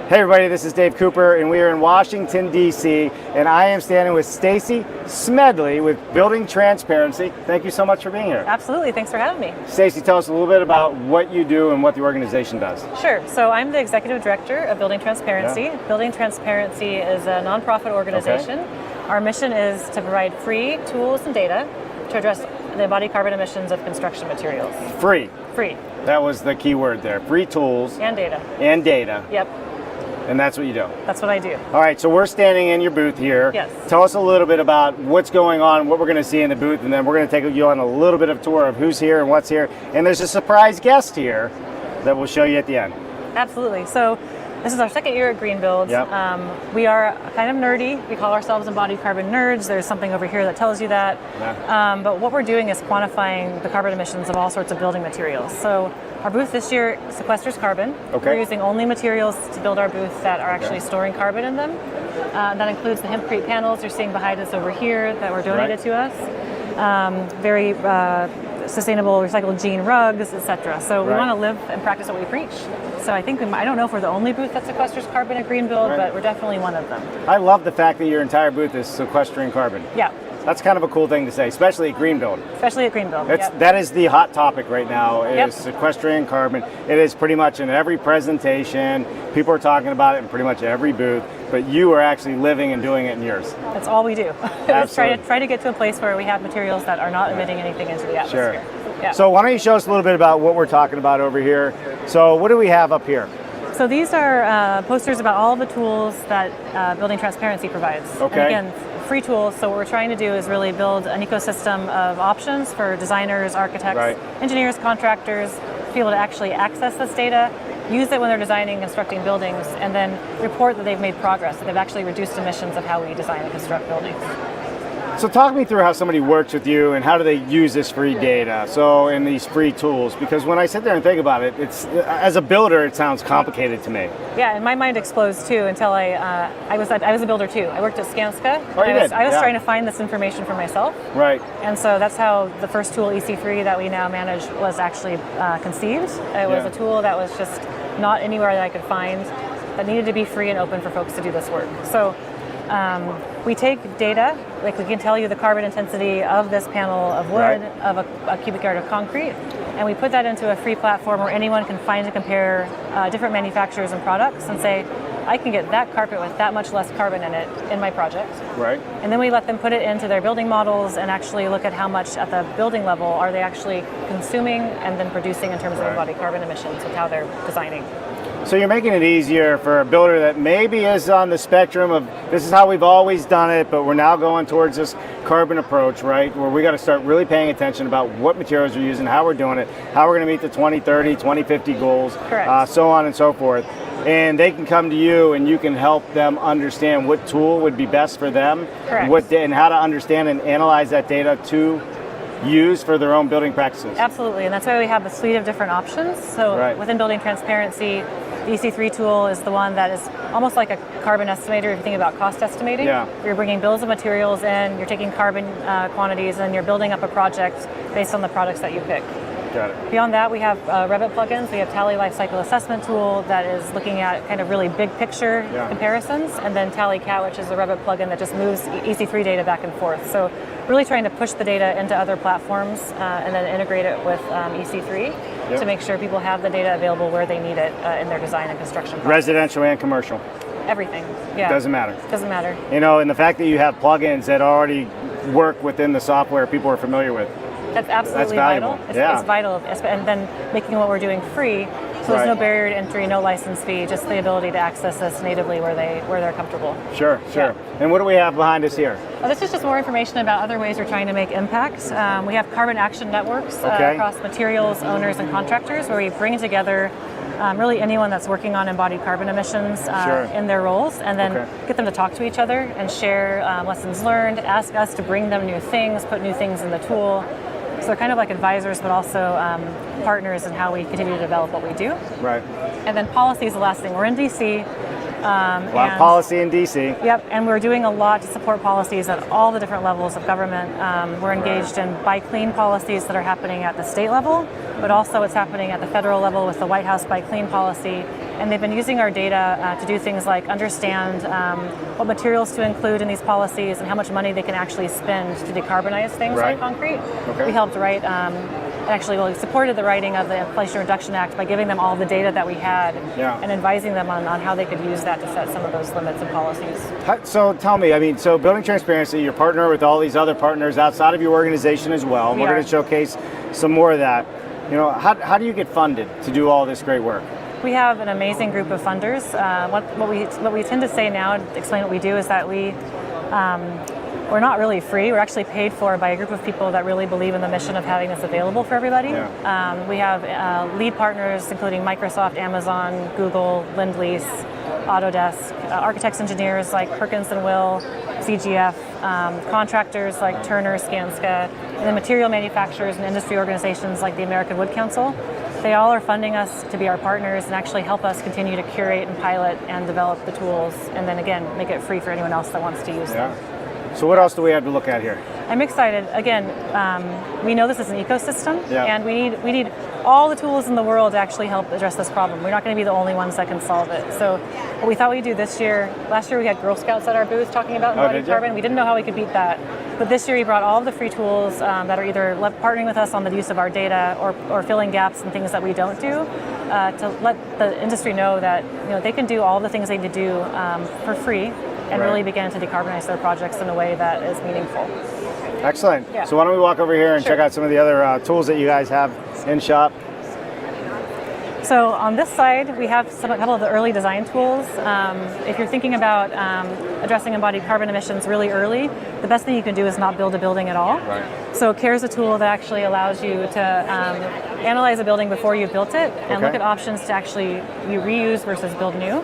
Hey everybody, this is Dave Cooper and we are in Washington, D.C. and I am standing with Stacy Smedley with Building Transparency. Thank you so much for being here. Absolutely, thanks for having me. Stacy, tell us a little bit about what you do and what the organization does. Sure, so I'm the Executive Director of Building Transparency. Yeah. Building Transparency is a nonprofit organization. Okay. Our mission is to provide free tools and data to address the embodied carbon emissions of construction materials. Free. Free. That was the key word there. Free tools. And data. And data. Yep. And that's what you do. That's what I do. All right, so we're standing in your booth here. Yes. Tell us a little bit about what's going on, what we're going to see in the booth, and then we're going to take you on a little bit of tour of who's here and what's here. And there's a surprise guest here that we'll show you at the end. Absolutely. So this is our second year at Greenbuild. Yep. We are kind of nerdy. We call ourselves embodied carbon nerds. There's something over here that tells you that. Yeah. But what we're doing is quantifying the carbon emissions of all sorts of building materials. So our booth this year sequesters carbon. Okay. We're using only materials to build our booth that are actually storing carbon in them. That includes the hempcrete panels you're seeing behind us over here that were donated to us. Very sustainable recycled jean rugs, etc. So we want to live and practice what we preach. So I think I don't know if we're the only booth that sequesters carbon at Greenbuild, but we're definitely one of them. I love the fact that your entire booth is sequestering carbon. Yeah. That's kind of a cool thing to say, especially at Greenbuild. Especially at Greenbuild. That is the hot topic right now, is sequestering carbon. It is pretty much in every presentation. People are talking about it in pretty much every booth, but you are actually living and doing it in yours. That's all we do. Let's try to get to a place where we have materials that are not emitting anything into the atmosphere. Sure. Yeah. So why don't you show us a little bit about what we're talking about over here. So what do we have up here? So these are posters about all the tools that Building Transparency provides. Okay. And again, free tools. So what we're trying to do is really build an ecosystem of options for designers, architects, engineers, contractors to be able to actually access this data, use it when they're designing and constructing buildings, and then report that they've made progress, that they've actually reduced emissions of how we design and construct buildings. So talk me through how somebody works with you and how do they use this free data, so in these free tools, because when I sit there and think about it, it's, as a builder, it sounds complicated to me. Yeah, and my mind explodes too until I was a builder too. I worked at Skanska. Oh, you did? I was trying to find this information for myself. Right. And so that's how the first tool, EC3, that we now manage was actually conceived. It was a tool that was just not anywhere that I could find, that needed to be free and open for folks to do this work. So we take data, like we can tell you the carbon intensity of this panel of wood, of a cubic yard of concrete, and we put that into a free platform where anyone can find and compare different manufacturers and products and say, I can get that carpet with that much less carbon in it in my project. Right. And then we let them put it into their building models and actually look at how much at the building level are they actually consuming and then producing in terms of embodied carbon emissions with how they're designing. So you're making it easier for a builder that maybe is on the spectrum of this is how we've always done it, but we're now going towards this carbon approach, right? Where we got to start really paying attention about what materials we're using, how we're doing it, how we're going to meet the 2030, 2050 goals, so on and so forth. And they can come to you and you can help them understand what tool would be best for them, and how to understand and analyze that data to use for their own building practices. Absolutely, and that's why we have a suite of different options. So within Building Transparency, the EC3 tool is the one that is almost like a carbon estimator if you think about cost estimating. You're bringing bills of materials in, you're taking carbon quantities, and you're building up a project based on the products that you pick. Got it. Beyond that, we have Revit plugins. We have Tally Lifecycle Assessment tool that is looking at kind of really big picture comparisons, and then TallyCat, which is a Revit plugin that just moves EC3 data back and forth. So really trying to push the data into other platforms and then integrate it with EC3 to make sure people have the data available where they need it in their design and construction process. Residential and commercial. Everything, yeah. Doesn't matter. Doesn't matter. You know, and the fact that you have plugins that already work within the software people are familiar with. That's absolutely valuable. vital. It's vital. And then making what we're doing free, so there's no barrier to entry, no license fee, just the ability to access this natively where they're comfortable. Sure. And what do we have behind us here? This is just more information about other ways we're trying to make impact. We have carbon action networks across materials, owners, and contractors, where we bring together really anyone that's working on embodied carbon emissions in their roles, and then get them to talk to each other and share lessons learned, ask us to bring them new things, put new things in the tool. So they're kind of like advisors, but also partners in how we continue to develop what we do. Right. And then policy is the last thing. We're in DC. A lot of policy in DC. Yep, and we're doing a lot to support policies at all the different levels of government. We're engaged in Buy Clean policies that are happening at the state level, but also it's happening at the federal level with the White House Buy Clean policy. And they've been using our data to do things like understand what materials to include in these policies and how much money they can actually spend to decarbonize things like concrete. Okay. We helped write, actually, well, we supported the writing of the Inflation Reduction Act by giving them all the data that we had and advising them on how they could use that to set some of those limits and policies. So tell me, I mean, so Building Transparency, you're partner with all these other partners outside of your organization as well. And we're going to showcase some more of that. You know, how do you get funded to do all this great work? We have an amazing group of funders. What we tend to say now, to explain what we do, is that we're not really free. We're actually paid for by a group of people that really believe in the mission of having this available for everybody. We have lead partners including Microsoft, Amazon, Google, Lend-Lease, Autodesk, architects, engineers like Perkins & Will, CGF, contractors like Turner, Skanska, and then material manufacturers and industry organizations like the American Wood Council. They all are funding us to be our partners and actually help us continue to curate and pilot and develop the tools, and then again, make it free for anyone else that wants to use them. So what else do we have to look at here? I'm excited. Again, we know this is an ecosystem, and we need all the tools in the world to actually help address this problem. We're not going to be the only ones that can solve it. So what we thought we'd do this year, last year we had Girl Scouts at our booth talking about embodied carbon. We didn't know how we could beat that. But this year we brought all of the free tools that are either partnering with us on the use of our data or filling gaps and things that we don't do to let the industry know that they can do all the things they need to do for free and really begin to decarbonize their projects in a way that is meaningful. Excellent. So why don't we walk over here and check out some of the other tools that you guys have in shop. So on this side, we have a couple of the early design tools. If you're thinking about addressing embodied carbon emissions really early, the best thing you can do is not build a building at all. So CARE is a tool that actually allows you to analyze a building before you've built it and look at options to actually you reuse versus build new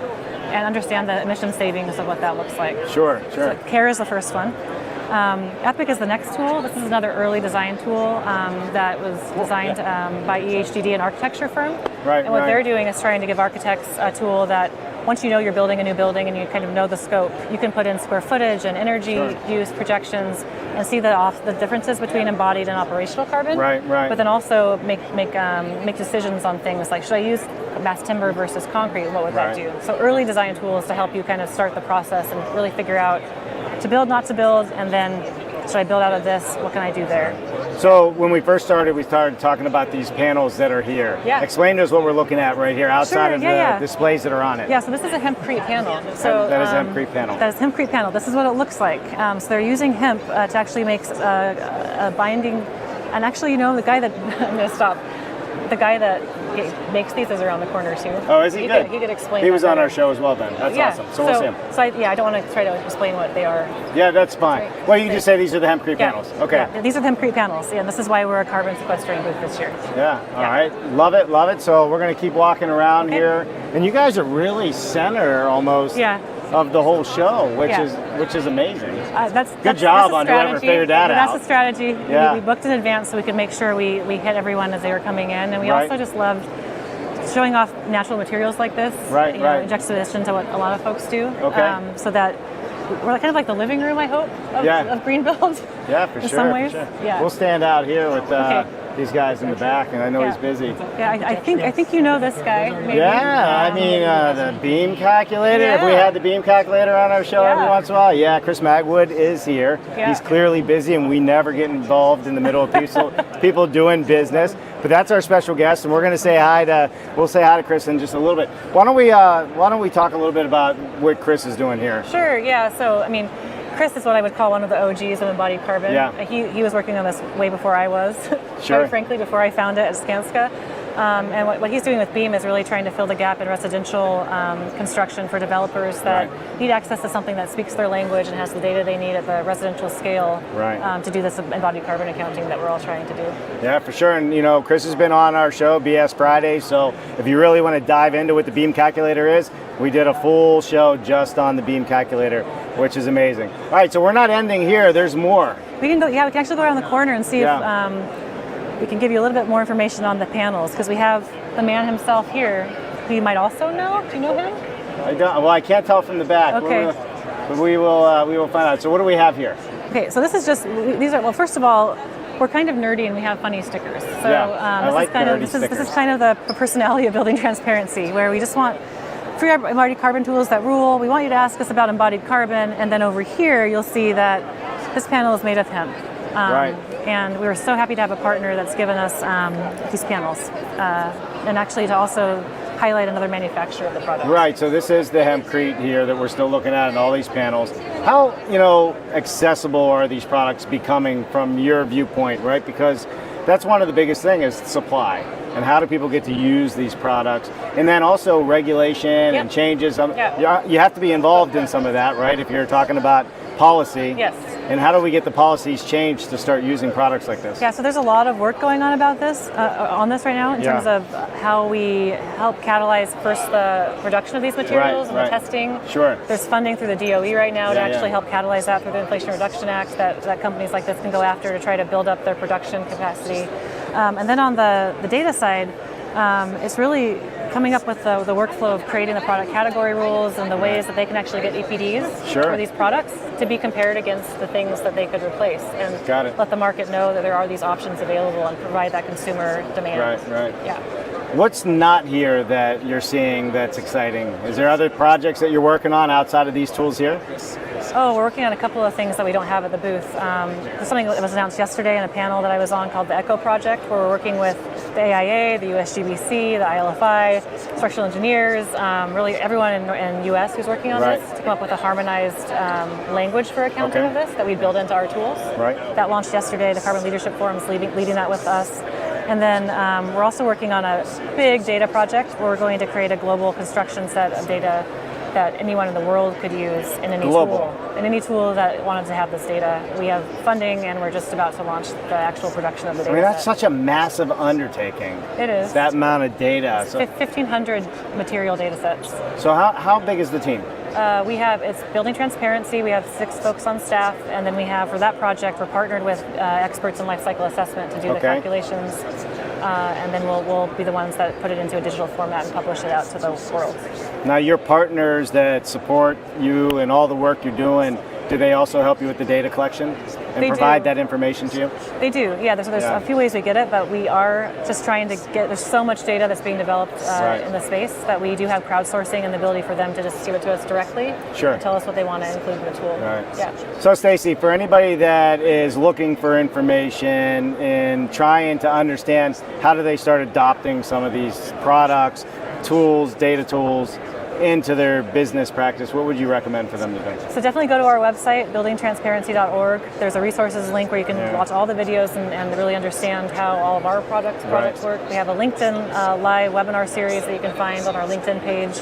and understand the emission savings of what that looks like. Sure. So CARE is the first one. EPIC is the next tool. This is another early design tool that was designed by EHDD, an architecture firm. And what they're doing is trying to give architects a tool that once you know you're building a new building and you kind of know the scope, you can put in square footage and energy use projections and see the differences between embodied and operational carbon. But then also make decisions on things like, should I use mass timber versus concrete? What would that do? So early design tools to help you kind of start the process and really figure out to build, not to build, and then should I build out of this? What can I do there? So when we first started, we started talking about these panels that are here. Explain to us what we're looking at right here outside of the displays that are on it. So this is a hempcrete panel. So that is a hempcrete panel. That is a hempcrete panel. This is what it looks like. So they're using hemp to actually make a binding, and actually, the guy that, I'm going to stop. The guy that makes these is around the corner too. Oh, is he good? He could explain. He was on our show as well then. That's awesome. So we'll see him. So I don't want to try to explain what they are. Yeah, that's fine. Well, you just say these are the hempcrete panels. Okay. Yeah, these are the hempcrete panels. And this is why we're a carbon sequestering booth this year. All right. Love it. So we're going to keep walking around here. And you guys are really center almost of the whole show, which is amazing. Good job on whoever figured that out. That's a strategy. We booked in advance so we could make sure we hit everyone as they were coming in. And we also just loved showing off natural materials like this, in juxtaposition to what a lot of folks do. So that we're kind of like the living room, I hope, of Greenbuild. Yeah, for sure. In some ways. We'll stand out here with these guys in the back, and I know he's busy. I think you know this guy. Maybe. I mean the beam calculator. If we had the beam calculator on our show every once in a while, Chris Magwood is here. He's clearly busy, and we never get involved in the middle of people doing business. But that's our special guest, and we're going to say hi to Chris in just a little bit. Why don't we talk a little bit about what Chris is doing here? Sure. Yeah. So I mean, Chris is what I would call one of the OGs of embodied carbon. He was working on this way before I was. Quite frankly, before I found it at Skanska. And what he's doing with BEAM is really trying to fill the gap in residential construction for developers that need access to something that speaks their language and has the data they need at the residential scale to do this embodied carbon accounting that we're all trying to do. Yeah, for sure. And Chris has been on our show, BS Friday, so if you really want to dive into what the BEAM calculator is, we did a full show just on the BEAM calculator, which is amazing. All right, so we're not ending here. There's more. We can actually go around the corner and see if we can give you a little bit more information on the panels, because we have the man himself here, who you might also know. Do you know him? I don't. Well, I can't tell from the back. Okay. But we will find out. So what do we have here? Okay, so this is just well, first of all, we're kind of nerdy and we have funny stickers. So I like nerdy stickers. This is kind of the personality of Building Transparency, where we just want free embodied carbon tools that rule. We want you to ask us about embodied carbon. And then over here, you'll see that this panel is made of hemp. Right. And we were so happy to have a partner that's given us these panels. And actually to also highlight another manufacturer of the product. Right, so this is the hempcrete here that we're still looking at in all these panels. How, accessible are these products becoming from your viewpoint, right? Because that's one of the biggest things is supply. And how do people get to use these products? And then also regulation and changes. You have to be involved in some of that, right? If you're talking about policy. Yes. And how do we get the policies changed to start using products like this? Yeah, so there's a lot of work going on about this, on this right now in terms of how we help catalyze first the production of these materials and the testing. Sure. There's funding through the DOE right now to actually help catalyze that through the Inflation Reduction Act that companies like this can go after to try to build up their production capacity. And then on the data side, it's really coming up with the workflow of creating the product category rules and the ways that they can actually get EPDs for these products to be compared against the things that they could replace and let the market know that there are these options available and provide that consumer demand. Right. Yeah. What's not here that you're seeing that's exciting? Is there other projects that you're working on outside of these tools here? Oh, we're working on a couple of things that we don't have at the booth. There's something that was announced yesterday in a panel that I was on called the ECHO Project, where we're working with the AIA, the USGBC, the ILFI, structural engineers, really everyone in US who's working on this to come up with a harmonized language for accounting of this that we build into our tools. Right. That launched yesterday. The Carbon Leadership Forum is leading that with us. And then we're also working on a big data project where we're going to create a global construction set of data that anyone in the world could use in any tool. In any tool that wanted to have this data. We have funding and we're just about to launch the actual production of the data. I mean, that's such a massive undertaking. It is. That amount of data. So 1,500 material data sets. So how big is the team? It's building transparency. We have 6 folks on staff, and then we have, for that project, we're partnered with experts in life cycle assessment to do the calculations, and then we'll be the ones that put it into a digital format and publish it out to the world. Now, your partners that support you and all the work you're doing, do they also help you with the data collection and provide that information to you? They do, yeah. There's a few ways we get it, but we are just trying to there's so much data that's being developed in the space that we do have crowdsourcing and the ability for them to just give it to us directly and tell us what they want to include in the tool. Right. Yeah. So Stacy, for anybody that is looking for information and trying to understand how do they start adopting some of these products, tools, data tools, into their business practice, what would you recommend for them to do? So definitely go to our website, buildingtransparency.org. There's a resources link where you can watch all the videos and really understand how all of our products work. We have a LinkedIn live webinar series that you can find on our LinkedIn page.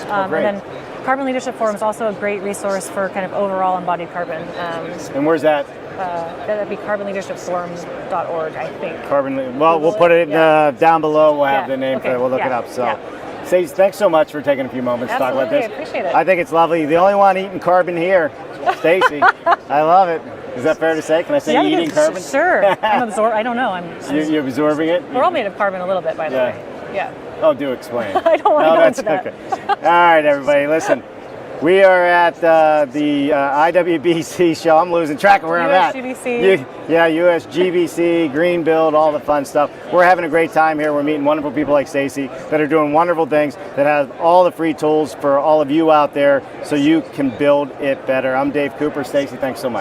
And then Carbon Leadership Forum is also a great resource for kind of overall embodied carbon. And where's that? That'd be carbonleadershipforum.org, I think. We'll put it down below. We'll have the name for it. We'll look it up. So. Stacey, thanks so much for taking a few moments to talk about this. I appreciate it. I think it's lovely. The only one eating carbon here, Stacy. I love it. Is that fair to say? Can I say eating carbon? Sure. I don't know. You're absorbing it? We're all made of carbon a little bit, by the way. Yeah. Oh, do explain. I don't want to go into that. Okay. All right, everybody, listen. We are at the IWBC show. I'm losing track of where I'm at. USGBC. USGBC, Greenbuild, all the fun stuff. We're having a great time here. We're meeting wonderful people like Stacy that are doing wonderful things, that have all the free tools for all of you out there so you can build it better. I'm Dave Cooper. Stacy, thanks so much.